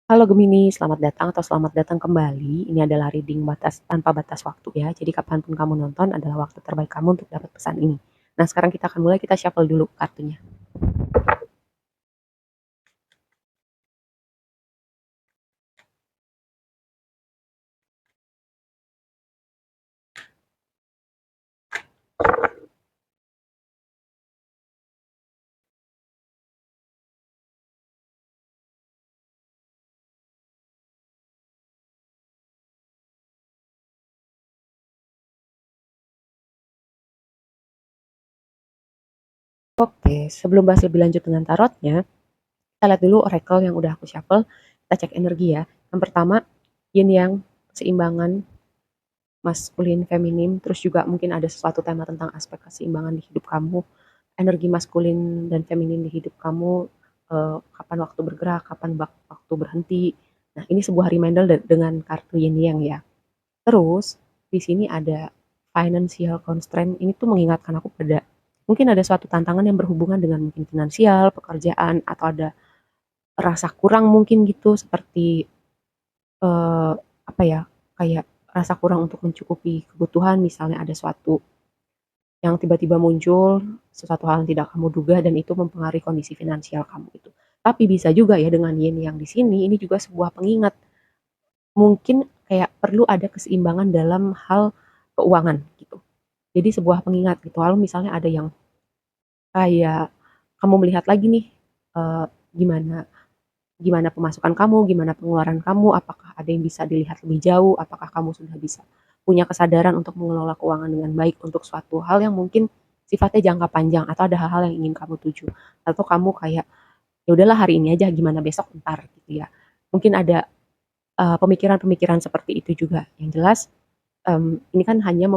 Halo Gemini, selamat datang atau selamat datang kembali. Ini adalah reading tanpa batas waktu ya. Jadi kapanpun kamu nonton adalah waktu terbaik kamu untuk dapat pesan ini. Nah sekarang kita akan mulai, kita shuffle dulu kartunya. Oke, sebelum bahas lebih lanjut dengan tarotnya, kita lihat dulu oracle yang udah aku shuffle. Kita cek energi ya. Yang pertama, yin yang, keseimbangan, maskulin, feminim. Terus juga mungkin ada sesuatu tema tentang aspek keseimbangan di hidup kamu. Energi maskulin dan feminin di hidup kamu, kapan waktu bergerak, kapan waktu berhenti. Nah, ini sebuah reminder dengan kartu yin yang ya. Terus di sini ada financial constraint. Ini tuh mengingatkan aku pada mungkin ada suatu tantangan yang berhubungan dengan mungkin finansial, pekerjaan, atau ada rasa kurang mungkin gitu, seperti eh, apa ya, kayak rasa kurang untuk mencukupi kebutuhan. Misalnya ada suatu yang tiba-tiba muncul, sesuatu hal yang tidak kamu duga, dan itu mempengaruhi kondisi finansial kamu itu. Tapi bisa juga ya dengan yin yang di sini, ini juga sebuah pengingat. Mungkin kayak perlu ada keseimbangan dalam hal keuangan gitu. Jadi sebuah pengingat gitu. Lalu misalnya ada yang kayak kamu melihat lagi nih, eh, gimana gimana pemasukan kamu, gimana pengeluaran kamu, apakah ada yang bisa dilihat lebih jauh, apakah kamu sudah bisa punya kesadaran untuk mengelola keuangan dengan baik untuk suatu hal yang mungkin sifatnya jangka panjang, atau ada hal-hal yang ingin kamu tuju, atau kamu kayak ya udahlah hari ini aja, gimana besok ntar gitu ya. Mungkin ada pemikiran-pemikiran seperti itu juga. Yang jelas ini kan hanya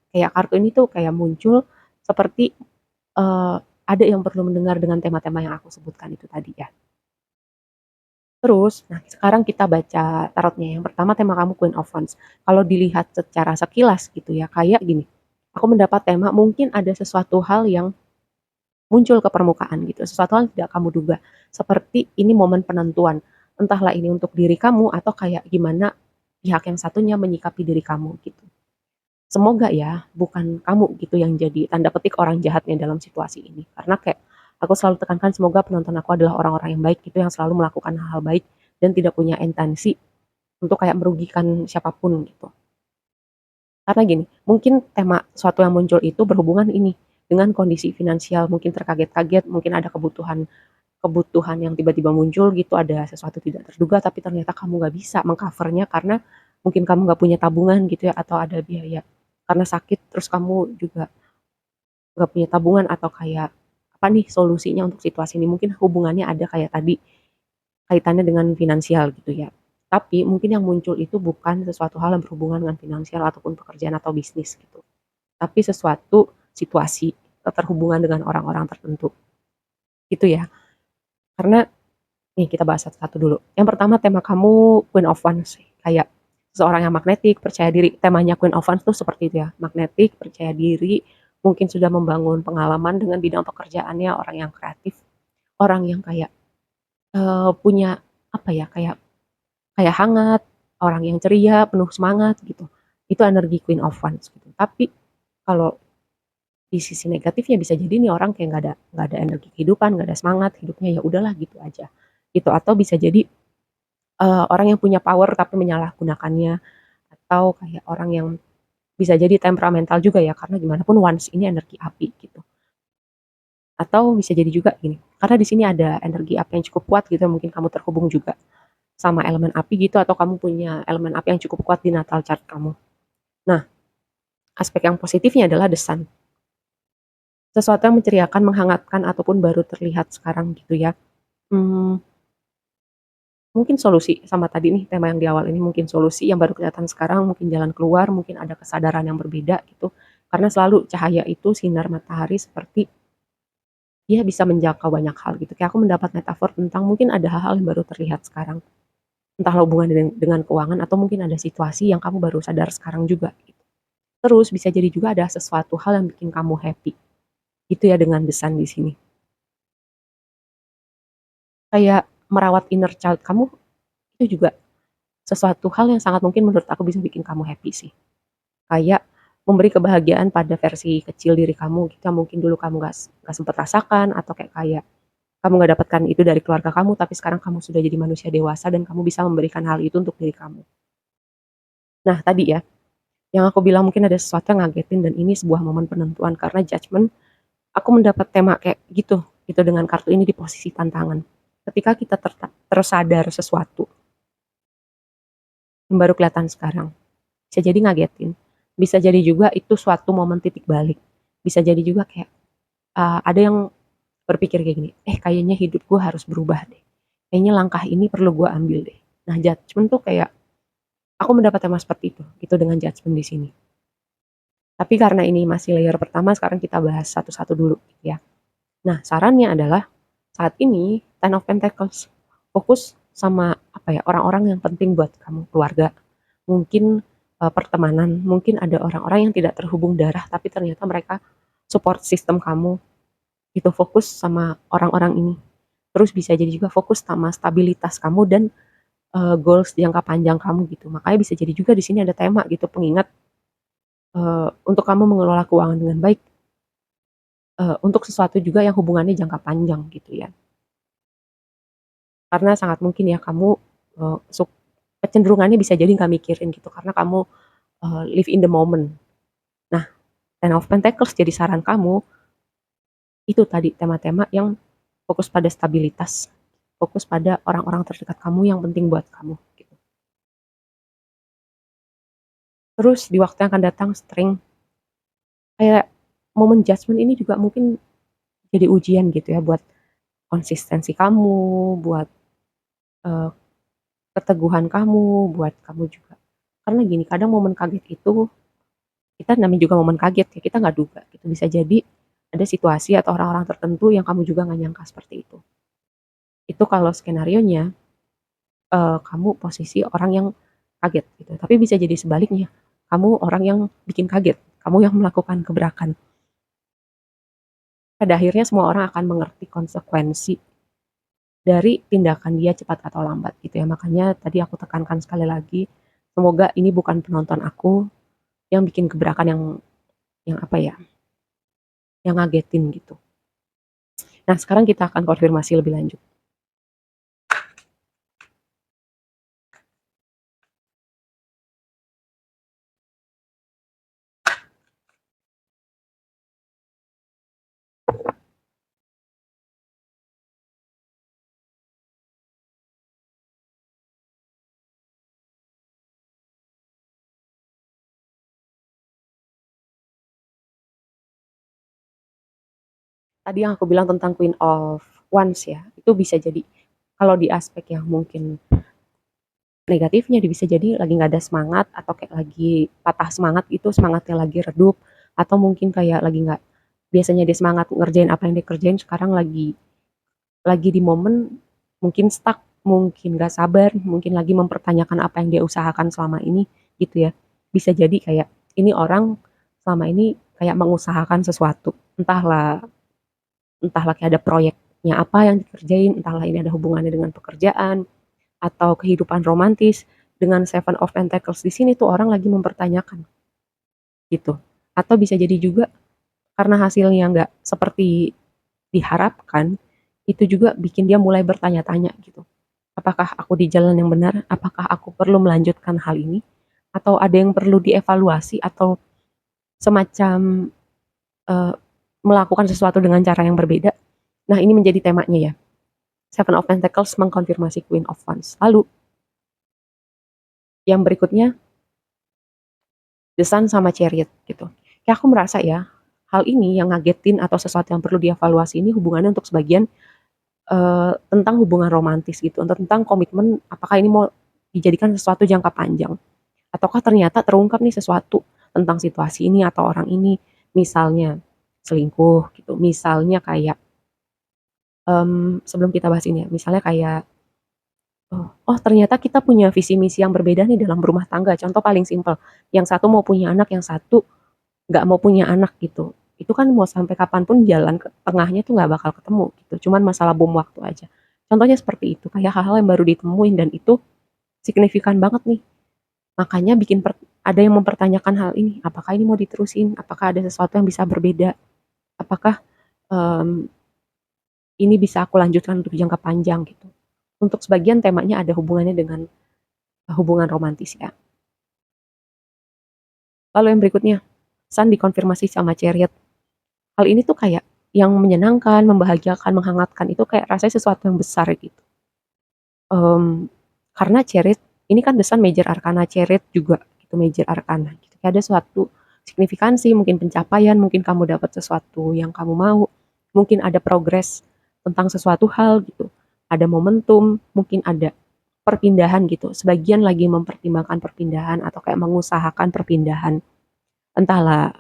kayak kartu ini tuh kayak muncul seperti ada yang perlu mendengar dengan tema-tema yang aku sebutkan itu tadi ya. Terus, nah sekarang kita baca tarotnya. Yang pertama tema kamu Queen of Wands. Kalau dilihat secara sekilas gitu ya, kayak gini. Aku mendapat tema mungkin ada sesuatu hal yang muncul ke permukaan gitu. Sesuatu hal yang tidak kamu duga. Seperti ini momen penentuan. Entahlah ini untuk diri kamu atau kayak gimana pihak yang satunya menyikapi diri kamu gitu. Semoga ya bukan kamu gitu yang jadi tanda petik orang jahatnya dalam situasi ini. Karena kayak aku selalu tekankan semoga penonton aku adalah orang-orang yang baik gitu, yang selalu melakukan hal-hal baik dan tidak punya intensi untuk kayak merugikan siapapun gitu. Karena gini, mungkin tema suatu yang muncul itu berhubungan ini dengan kondisi finansial, mungkin terkaget-kaget, mungkin ada kebutuhan kebutuhan yang tiba-tiba muncul gitu, ada sesuatu tidak terduga tapi ternyata kamu nggak bisa mengcovernya karena mungkin kamu nggak punya tabungan gitu ya, atau ada biaya karena sakit, terus kamu juga nggak punya tabungan, atau kayak apa nih solusinya untuk situasi ini, mungkin hubungannya ada kayak tadi kaitannya dengan finansial gitu ya. Tapi mungkin yang muncul itu bukan sesuatu hal yang berhubungan dengan finansial ataupun pekerjaan atau bisnis gitu, tapi sesuatu situasi terhubungan dengan orang-orang tertentu gitu ya. Karena nih kita bahas satu-satu dulu. Yang pertama tema kamu Queen of Wands, kayak seseorang yang magnetik, percaya diri. Temanya Queen of Wands tuh seperti itu ya, magnetik, percaya diri, mungkin sudah membangun pengalaman dengan bidang pekerjaannya, orang yang kreatif, orang yang kayak punya apa ya, kayak kayak hangat, orang yang ceria, penuh semangat gitu. Itu energi Queen of Wands gitu. Tapi kalau di sisi negatifnya bisa jadi nih orang kayak nggak ada energi kehidupan, nggak ada semangat, hidupnya ya udahlah gitu aja gitu. Atau bisa jadi orang yang punya power tapi menyalahgunakannya, atau kayak orang yang bisa jadi temperamental juga ya, karena gimana pun once ini energi api gitu. Atau bisa jadi juga gini, karena di sini ada energi api yang cukup kuat gitu, mungkin kamu terhubung juga sama elemen api gitu, atau kamu punya elemen api yang cukup kuat di natal chart kamu. Nah, aspek yang positifnya adalah the sun, sesuatu yang menceriakan, menghangatkan, ataupun baru terlihat sekarang gitu ya. Hmm, mungkin solusi sama tadi nih tema yang di awal ini, mungkin solusi yang baru kelihatan sekarang, mungkin jalan keluar, mungkin ada kesadaran yang berbeda gitu. Karena selalu cahaya itu sinar matahari seperti dia bisa menjangkau banyak hal gitu. Kayak aku mendapat metafor tentang mungkin ada hal-hal yang baru terlihat sekarang. Entahlah hubungan dengan keuangan, atau mungkin ada situasi yang kamu baru sadar sekarang juga gitu. Terus bisa jadi juga ada sesuatu hal yang bikin kamu happy. Gitu ya dengan desain di sini. Kayak merawat inner child kamu Itu juga sesuatu hal yang sangat mungkin menurut aku bisa bikin kamu happy sih. Kayak memberi kebahagiaan pada versi kecil diri kamu gitu, yang mungkin dulu kamu gak sempet rasakan, atau kayak kamu gak dapatkan itu dari keluarga kamu, tapi sekarang kamu sudah jadi manusia dewasa dan kamu bisa memberikan hal itu untuk diri kamu. Nah tadi ya, yang aku bilang mungkin ada sesuatu yang ngagetin dan ini sebuah momen penentuan karena judgement, aku mendapat tema kayak gitu dengan kartu ini di posisi tantangan. Ketika kita tersadar sesuatu yang baru kelihatan sekarang, bisa jadi ngagetin, bisa jadi juga itu suatu momen titik balik, bisa jadi juga kayak ada yang berpikir kayak gini, kayaknya hidup gue harus berubah deh, kayaknya langkah ini perlu gue ambil deh. Nah judgement tuh kayak aku mendapat tema seperti itu gitu dengan judgement di sini. Tapi karena ini masih layer pertama, sekarang kita bahas satu-satu dulu gitu ya. Nah sarannya adalah saat ini Ten of Pentacles fokus sama apa ya, orang-orang yang penting buat kamu, keluarga, mungkin pertemanan, mungkin ada orang-orang yang tidak terhubung darah tapi ternyata mereka support system kamu, itu fokus sama orang-orang ini. Terus bisa jadi juga fokus sama stabilitas kamu dan goals jangka panjang kamu gitu. Makanya bisa jadi juga di sini ada tema gitu, pengingat untuk kamu mengelola keuangan dengan baik, untuk sesuatu juga yang hubungannya jangka panjang gitu ya. Karena sangat mungkin ya kamu kecenderungannya bisa jadi nggak mikirin gitu karena kamu live in the moment. Nah, Ten of Pentacles jadi saran kamu itu tadi tema-tema yang fokus pada stabilitas, fokus pada orang-orang terdekat kamu yang penting buat kamu gitu. Terus di waktu yang akan datang sering kayak momen judgment ini juga mungkin jadi ujian gitu ya buat konsistensi kamu, buat uh, keteguhan kamu, buat kamu juga. Karena gini, kadang momen kaget itu kita namanya juga momen kaget ya, kita nggak duga gitu, bisa jadi ada situasi atau orang-orang tertentu yang kamu juga nggak nyangka seperti itu kalau skenario nya kamu posisi orang yang kaget gitu, tapi bisa jadi sebaliknya, kamu orang yang bikin kaget, kamu yang melakukan gebrakan. Pada akhirnya semua orang akan mengerti konsekuensi dari tindakan dia cepat atau lambat gitu ya, makanya tadi aku tekankan sekali lagi, semoga ini bukan penonton aku yang bikin gebrakan yang apa ya, yang ngagetin gitu. Nah sekarang kita akan konfirmasi lebih lanjut. Tadi yang aku bilang tentang Queen of Wands ya, itu bisa jadi kalau di aspek yang mungkin negatifnya dia bisa jadi lagi nggak ada semangat atau kayak lagi patah semangat gitu, semangatnya lagi redup, atau mungkin kayak lagi nggak, biasanya dia semangat ngerjain apa yang dia kerjain sekarang lagi di momen mungkin stuck, mungkin nggak sabar, mungkin lagi mempertanyakan apa yang dia usahakan selama ini gitu ya. Bisa jadi kayak ini orang selama ini kayak mengusahakan sesuatu, entahlah kayak ada proyeknya apa yang dikerjain, entahlah ini ada hubungannya dengan pekerjaan atau kehidupan romantis. Dengan Seven of Pentacles di sini tuh orang lagi mempertanyakan gitu. Atau bisa jadi juga karena hasilnya nggak seperti diharapkan, itu juga bikin dia mulai bertanya-tanya gitu. Apakah aku di jalan yang benar? Apakah aku perlu melanjutkan hal ini? Atau ada yang perlu dievaluasi atau semacam uh, melakukan sesuatu dengan cara yang berbeda? Nah ini menjadi temanya ya. Seven of Pentacles mengkonfirmasi Queen of Wands. Lalu yang berikutnya The Sun sama Chariot gitu. Kayak aku merasa ya, hal ini yang ngagetin atau sesuatu yang perlu dievaluasi ini hubungannya untuk sebagian tentang hubungan romantis gitu, tentang komitmen, apakah ini mau dijadikan sesuatu jangka panjang, ataukah ternyata terungkap nih sesuatu tentang situasi ini atau orang ini, misalnya selingkuh gitu, misalnya kayak sebelum kita bahas ini ya, misalnya kayak oh ternyata kita punya visi misi yang berbeda nih dalam berumah tangga. Contoh paling simpel, yang satu mau punya anak, yang satu nggak mau punya anak gitu. Itu kan mau sampai kapanpun jalan ke tengahnya tuh nggak bakal ketemu gitu. Cuman masalah bom waktu aja. Contohnya seperti itu, kayak hal-hal yang baru ditemuin dan itu signifikan banget nih. Makanya ada yang mempertanyakan hal ini, apakah ini mau diterusin? Apakah ada sesuatu yang bisa berbeda? Apakah um, ini bisa aku lanjutkan untuk jangka panjang gitu? Untuk sebagian temanya ada hubungannya dengan hubungan romantis ya. Lalu yang berikutnya, Sun dikonfirmasi sama Chariot. Hal ini tuh kayak yang menyenangkan, membahagiakan, menghangatkan itu kayak rasanya sesuatu yang besar gitu. Karena Chariot ini kan The Sun Major Arcana, Chariot juga itu Major Arcana gitu. Kayak ada suatu signifikansi, mungkin pencapaian, mungkin kamu dapat sesuatu yang kamu mau, mungkin ada progres tentang sesuatu hal gitu. Ada momentum, mungkin ada perpindahan gitu. Sebagian lagi mempertimbangkan perpindahan atau kayak mengusahakan perpindahan. Entahlah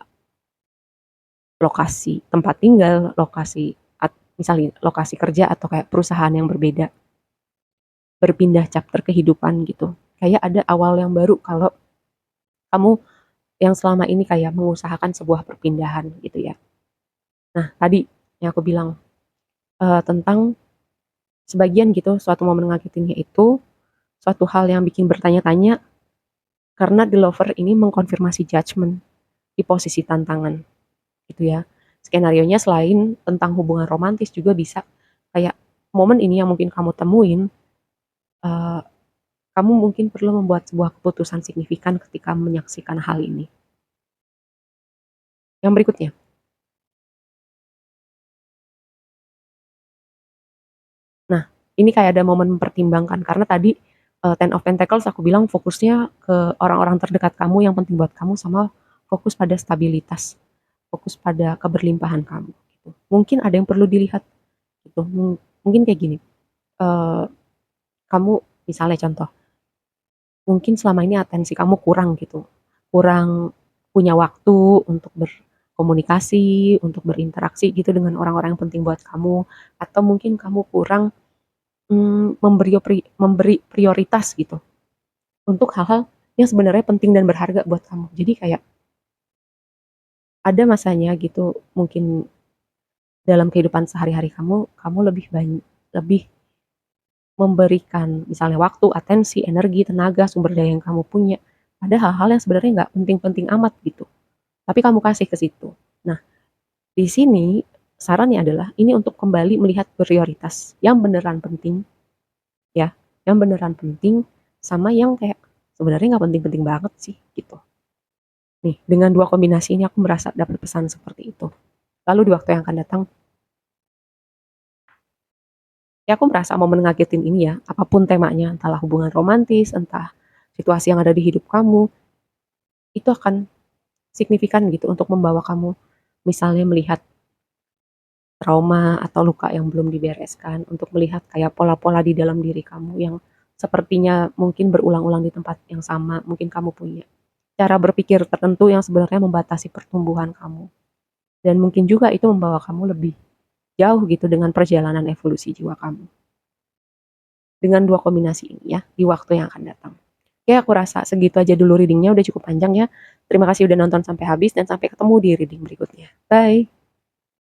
lokasi tempat tinggal, misalnya lokasi kerja atau kayak perusahaan yang berbeda. Berpindah chapter kehidupan gitu. Kayak ada awal yang baru kalau kamu yang selama ini kayak mengusahakan sebuah perpindahan gitu ya. Nah, tadi yang aku bilang tentang sebagian gitu suatu momen ngagetinnya itu suatu hal yang bikin bertanya-tanya karena the lover ini mengkonfirmasi judgment di posisi tantangan gitu ya. Skenarionya selain tentang hubungan romantis juga bisa kayak momen ini yang mungkin kamu temuin, eh, kamu mungkin perlu membuat sebuah keputusan signifikan ketika menyaksikan hal ini. Yang berikutnya, nah ini kayak ada momen mempertimbangkan karena tadi Ten of Pentacles aku bilang fokusnya ke orang-orang terdekat kamu yang penting buat kamu sama fokus pada stabilitas, fokus pada keberlimpahan kamu. Gitu. Mungkin ada yang perlu dilihat gitu. Mungkin kayak gini, eh, kamu misalnya contoh, mungkin selama ini atensi kamu kurang gitu, kurang punya waktu untuk berkomunikasi, untuk berinteraksi gitu dengan orang-orang yang penting buat kamu, atau mungkin kamu kurang memberi prioritas gitu untuk hal-hal yang sebenarnya penting dan berharga buat kamu. Jadi kayak ada masanya gitu, mungkin dalam kehidupan sehari-hari kamu, kamu lebih memberikan misalnya waktu, atensi, energi, tenaga, sumber daya yang kamu punya ada hal-hal yang sebenarnya nggak penting-penting amat gitu. Tapi kamu kasih ke situ. Nah, di sini sarannya adalah ini untuk kembali melihat prioritas yang beneran penting ya, yang beneran penting sama yang kayak sebenarnya nggak penting-penting banget sih gitu. Nih, dengan dua kombinasi ini aku merasa dapat pesan seperti itu. Lalu di waktu yang akan datang, ya aku merasa momen ngagetin ini ya, apapun temanya, entahlah hubungan romantis, entah situasi yang ada di hidup kamu, itu akan signifikan gitu untuk membawa kamu misalnya melihat trauma atau luka yang belum dibereskan, untuk melihat kayak pola-pola di dalam diri kamu yang sepertinya mungkin berulang-ulang di tempat yang sama, mungkin kamu punya cara berpikir tertentu yang sebenarnya membatasi pertumbuhan kamu. Dan mungkin juga itu membawa kamu lebih jauh gitu dengan perjalanan evolusi jiwa kamu. Dengan dua kombinasi ini ya, di waktu yang akan datang. Oke, aku rasa segitu aja dulu readingnya, udah cukup panjang ya. Terima kasih udah nonton sampai habis dan sampai ketemu di reading berikutnya. Bye!